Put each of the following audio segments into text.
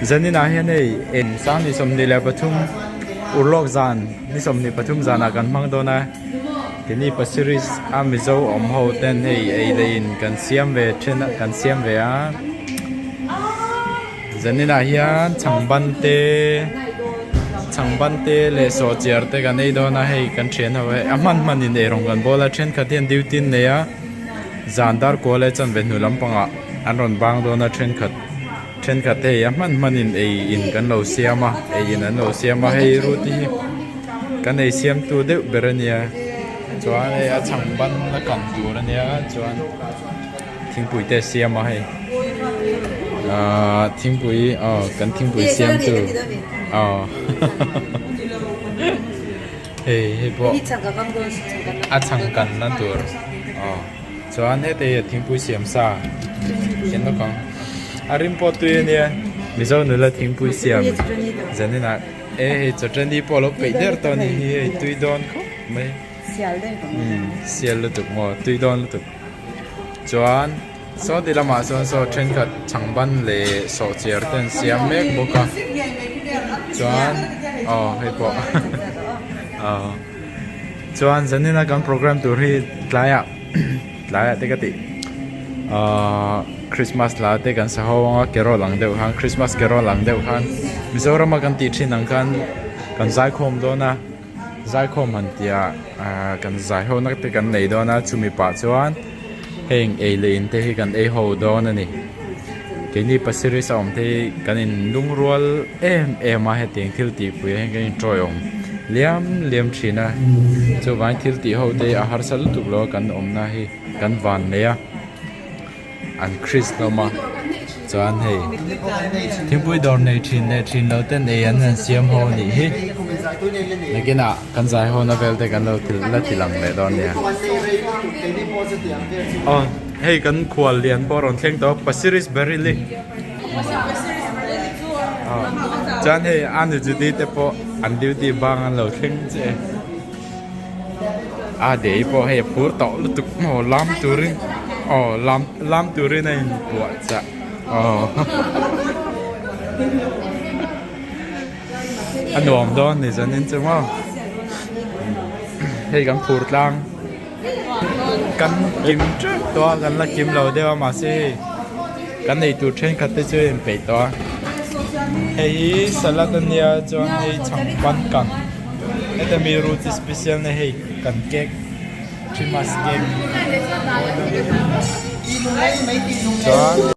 zanin ahian ei en sang ni somni le pathum urlok zan ni somni pathum zana kan mang dona kini pasiris amizo omho ten ei lein kan siam ve thena kan siam ve a zanin ahian changbante le so chiar te kan ei dona hei kan thien hawe aman manin e rong kan bola then khathian dutin ne ya zandar kole chan ve nu lampanga anron bang dona then khat te ya manin ei in kan lo siama ei in an lo siama hei ruti kan ei siam tu de berania chuan ei a changban la kan tur ania chuan thingpui te siama hei thingpui kan thingpui siam tu hei bo a changkan na tur chuan he te thingpui siam sa ken no kang arim po tu ne mizo nu la thingpui siam zanina cho trendi polo pe der to ni hi tui don ko mai sial lu tuk mo tui don lu tuk chuan so de lama so tren khat changban le so chiar ten siam mek boka chuan hei po chuan zanina kan program tur hi tlaya te ka ti Christmas la te kan sa hawa kerol lang deuh han Christmas kerol lang deuh han Mizoram kan ti thin ang kan zai khom do na zai khom han tia kan zai ho nak te kan nei do na chumi pa chuan heng ei lein te hi kan ei ho do na ni ke ni pasiri sa om te kan in lung rual ma he teng thil ti pu he kan troi om liam thina chu vai thil ti ho te a har sal tu lo kan om na hi kan van ne ya an Chris loma chuan hei thingpui dor nei thin lo ten ei an siam ho ni hi nakina kan zai ho na vel te kan lo tilang le don nia hei kan khwal lian boron thleng to pasiris berili chuan hei an judi te po an duty bang an lo thleng che dei po hei phur to lu tuk mo lam turin lam turin này buat sa anh nuông đó này cho nên chứ mà hay gắn phụt lang gắn kim trước đó gắn là kim lâu đeo mà xe gắn này tụt trên khát tới chơi em bể đó hay salad này cho hay chẳng ban cắn cái đó mi roti special này hay cắn cake Christmas cake chuan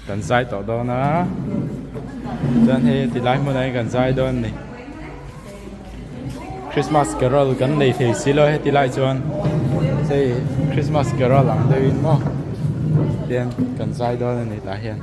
kan zai to do na chuan he ti lai mo nai kan zai don ni Christmas carol kan nei thei silo he ti lai chuan sei Christmas carol ang dein mo den kan zai don ni ta hian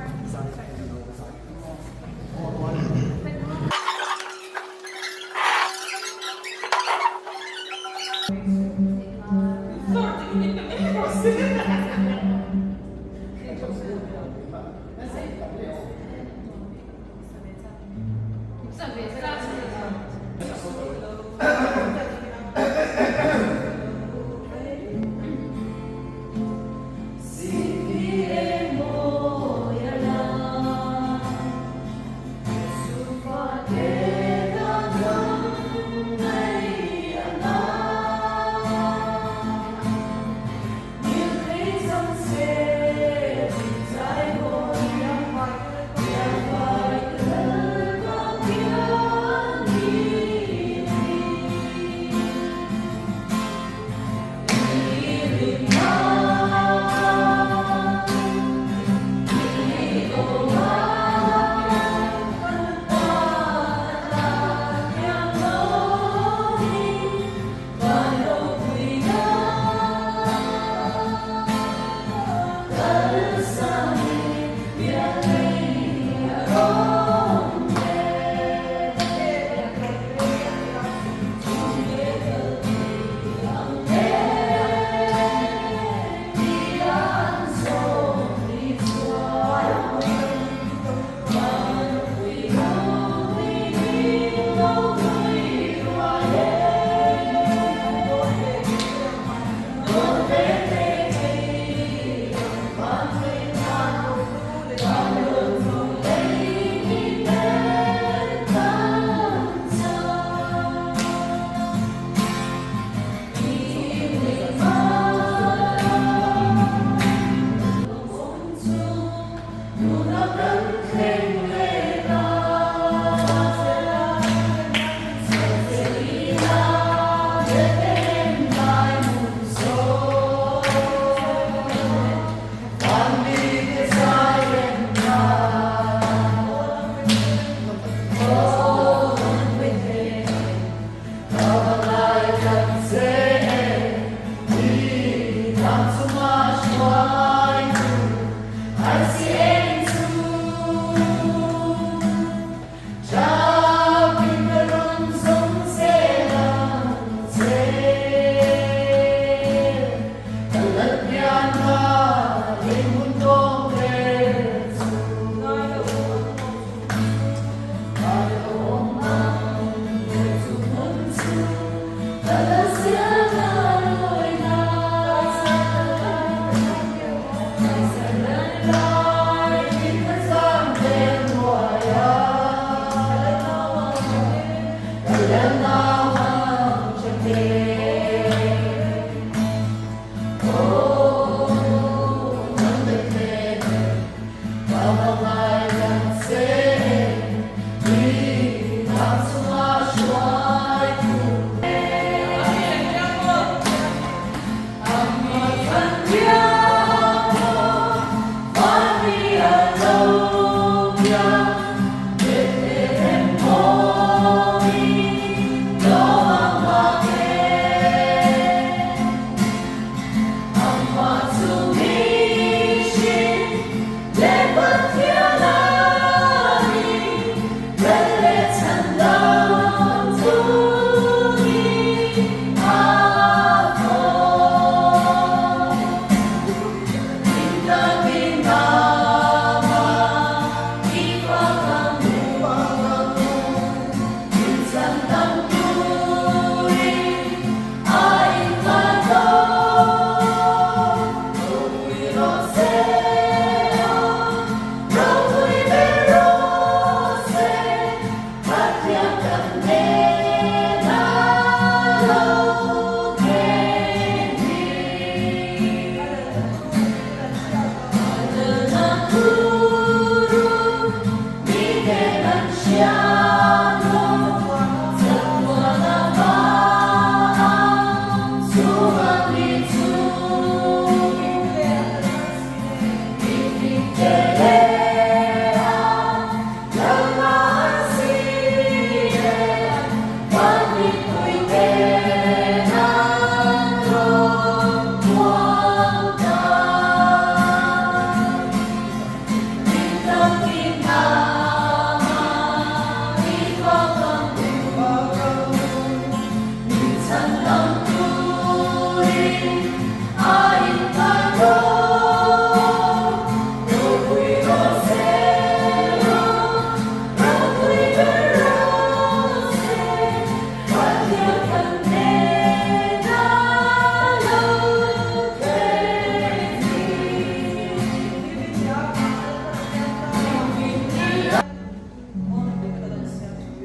Hãy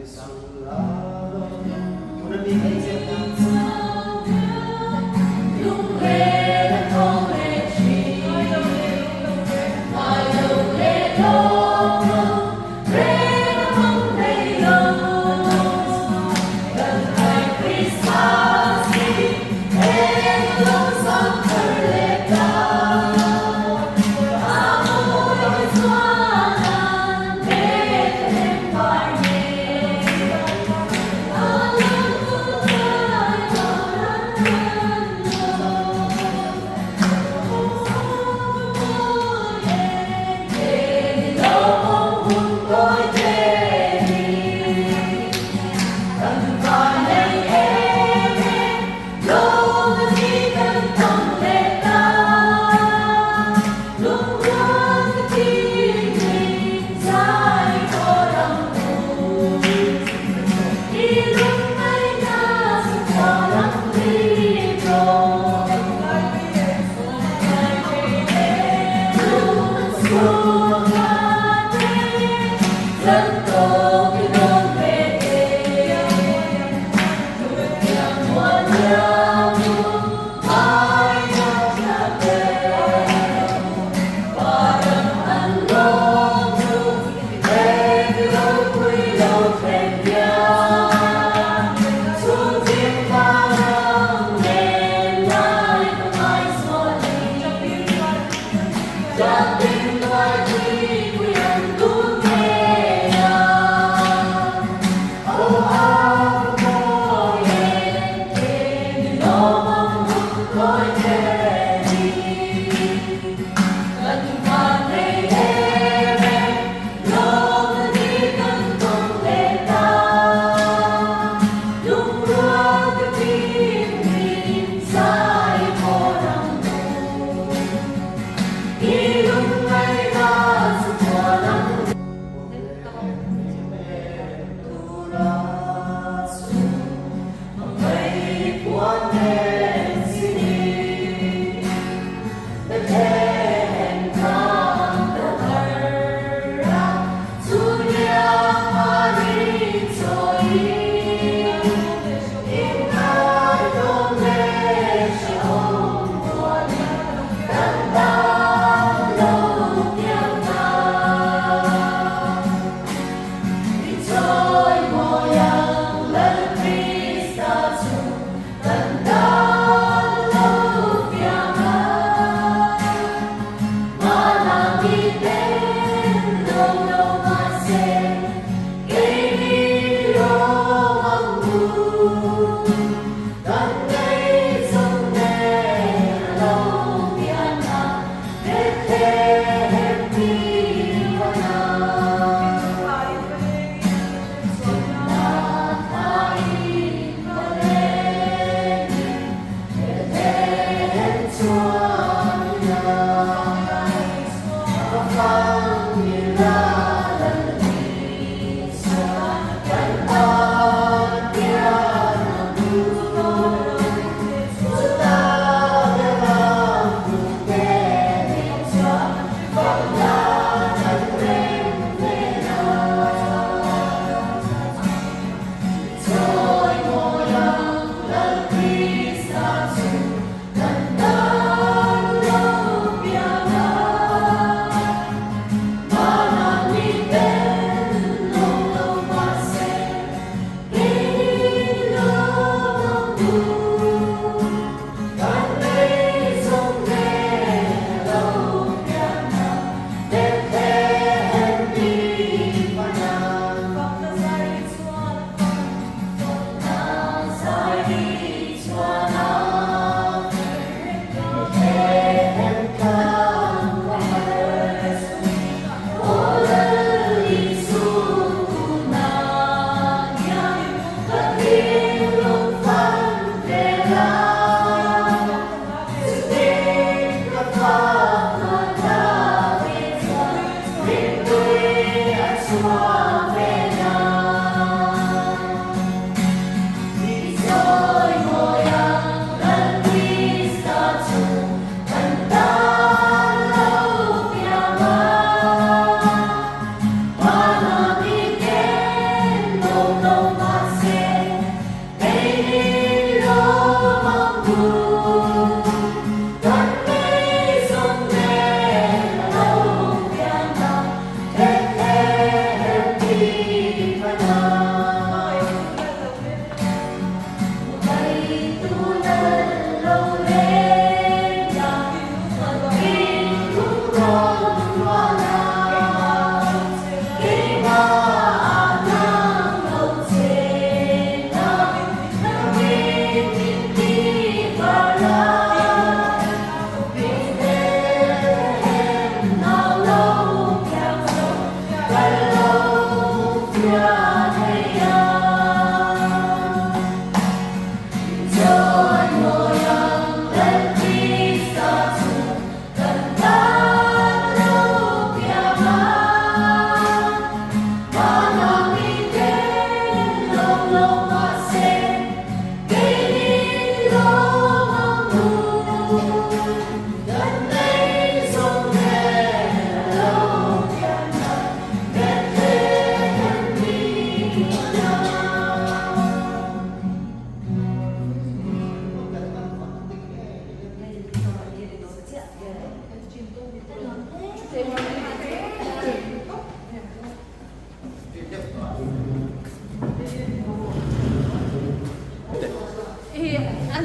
subscribe cho kênh Ghiền Mì Gõ để không bỏ lỡ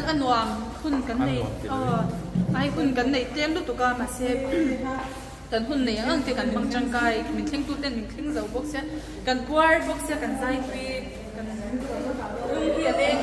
อันวามคุณกันในไอ้คุณกันในเตียงดูตัวกามาเซฟกันหุ่นเนี่ยอันที่กันบางจังไกมันทิ้งตู้เต้นมันทิ้งเสาบ็อกเสียกันกวาดบ็อกเสียกันไซฟีกันรุ่งเฮียเด้ง